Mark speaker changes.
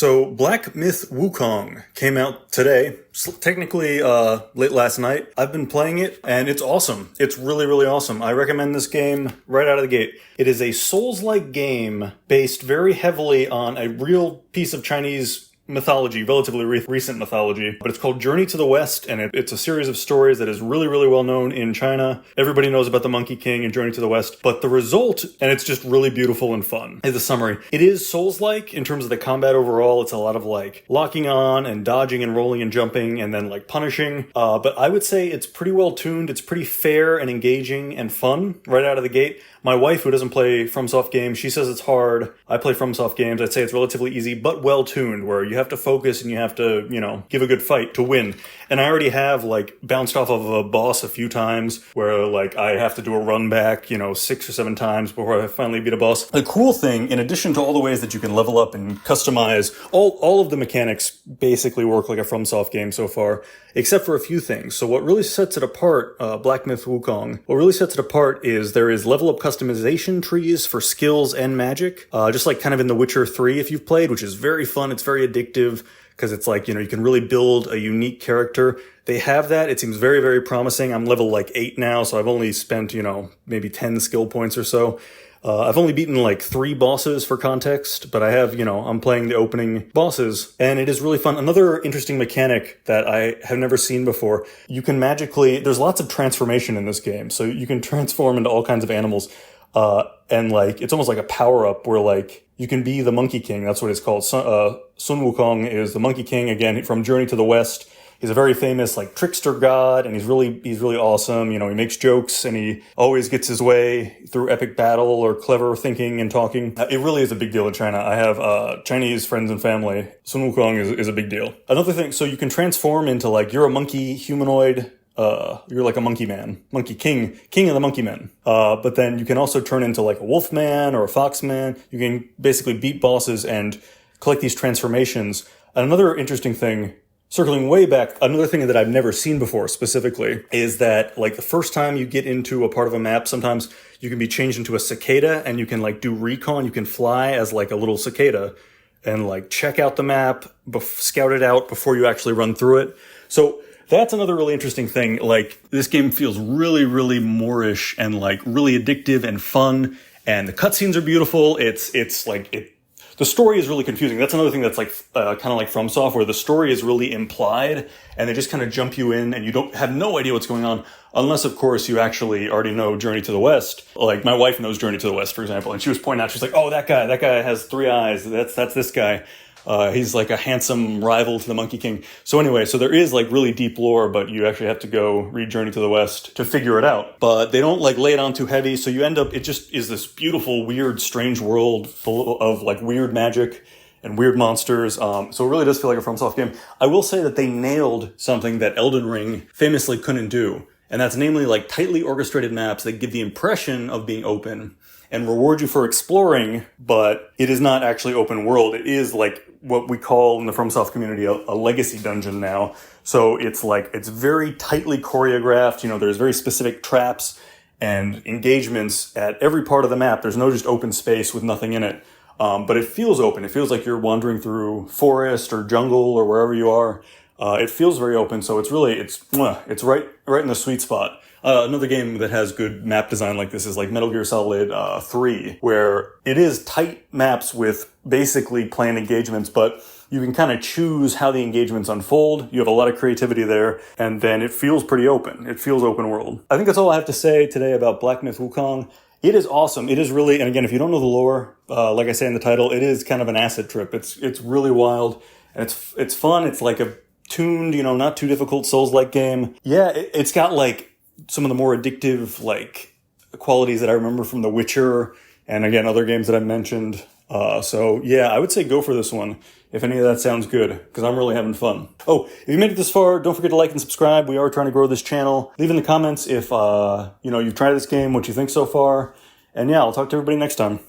Speaker 1: So Black Myth Wukong came out today, technically late last night. I've been playing it, and it's awesome. It's really, really awesome. I recommend this game right out of the gate. It is a Souls-like game based very heavily on a real piece of Chinese mythology, relatively recent mythology, but it's called Journey to the West, and it's a series of stories that is really, really well known in China. Everybody knows about the Monkey King and Journey to the West, but the result, and it's just really beautiful and fun, is the summary. It is Souls-like in terms of the combat overall. It's a lot of like locking on and dodging and rolling and jumping and then like punishing, but I would say it's pretty well tuned. It's pretty fair and engaging and fun right out of the gate. My wife, who doesn't play FromSoft games, she says it's hard. I play FromSoft games. I'd say it's relatively easy, but well-tuned, where you have to focus and you have to, give a good fight to win. And I already have, bounced off of a boss a few times where, I have to do a run back, 6 or 7 times before I finally beat a boss. The cool thing, in addition to all the ways that you can level up and customize, all of the mechanics basically work like a FromSoft game so far, except for a few things. So what really sets it apart, Black Myth Wukong, what really sets it apart is there is level up customization trees for skills and magic, just like kind of in The Witcher 3 if you've played, which is very fun. It's very addictive because it's you can really build a unique character. They have that. It seems very, very promising. I'm level 8 now, so I've only spent, maybe 10 skill points or so. I've only beaten 3 bosses for context, but I have, I'm playing the opening bosses, and it is really fun. Another interesting mechanic that I have never seen before, you can there's lots of transformation in this game, so you can transform into all kinds of animals, and it's almost like a power-up where you can be the Monkey King. That's what it's called. Sun Wukong is the Monkey King, again, from Journey to the West. He's a very famous trickster god, and he's really awesome. He makes jokes, and he always gets his way through epic battle or clever thinking and talking. It really is a big deal in China. I have Chinese friends and family. Sun Wukong is a big deal. Another thing, so you can transform into you're a monkey humanoid. You're like a monkey man, monkey king of the monkey men. But then you can also turn into a wolf man or a fox man. You can basically beat bosses and collect these transformations. Another interesting thing, circling way back, another thing that I've never seen before specifically is that the first time you get into a part of a map, sometimes you can be changed into a cicada and you can do recon. You can fly as a little cicada and check out the map, scout it out before you actually run through it. So that's another really interesting thing. This game feels really, really Moorish and really addictive and fun, and the cutscenes are beautiful. The story is really confusing. That's another thing that's kind of like FromSoft, where the story is really implied, and they just kind of jump you in, and you don't have no idea what's going on, unless, of course, you actually already know Journey to the West. My wife knows Journey to the West, for example, and she was pointing out, she's like, oh, that guy has 3 eyes. That's this guy. He's a handsome rival to the Monkey King. So anyway, there is really deep lore, but you actually have to go read Journey to the West to figure it out. But they don't lay it on too heavy, so you end up, it just is this beautiful, weird, strange world full of weird magic and weird monsters. So it really does feel like a FromSoft game. I will say that they nailed something that Elden Ring famously couldn't do, and that's namely tightly orchestrated maps that give the impression of being open and reward you for exploring, but it is not actually open world. It is what we call in the FromSoft community a legacy dungeon now. So it's it's very tightly choreographed. There's very specific traps and engagements at every part of the map. There's no just open space with nothing in it. But it feels open. It feels like you're wandering through forest or jungle or wherever you are. It feels very open. So it's right in the sweet spot. Another game that has good map design like this is Metal Gear Solid 3, where it is tight maps with basically planned engagements, but you can kind of choose how the engagements unfold. You have a lot of creativity there, and then it feels pretty open. It feels open world. I think that's all I have to say today about Black Myth Wukong. It is awesome. It is really, and again, if you don't know the lore, like I say in the title, it is kind of an acid trip. It's really wild, and it's fun. It's a tuned, not too difficult Souls-like game. Yeah, it's got some of the more addictive qualities that I remember from The Witcher and again other games that I mentioned. So yeah, I would say go for this one if any of that sounds good, because I'm really having fun. Oh, if you made it this far, don't forget to like and subscribe. We are trying to grow this channel. Leave in the comments if you've tried this game, what you think so far. And yeah, I'll talk to everybody next time.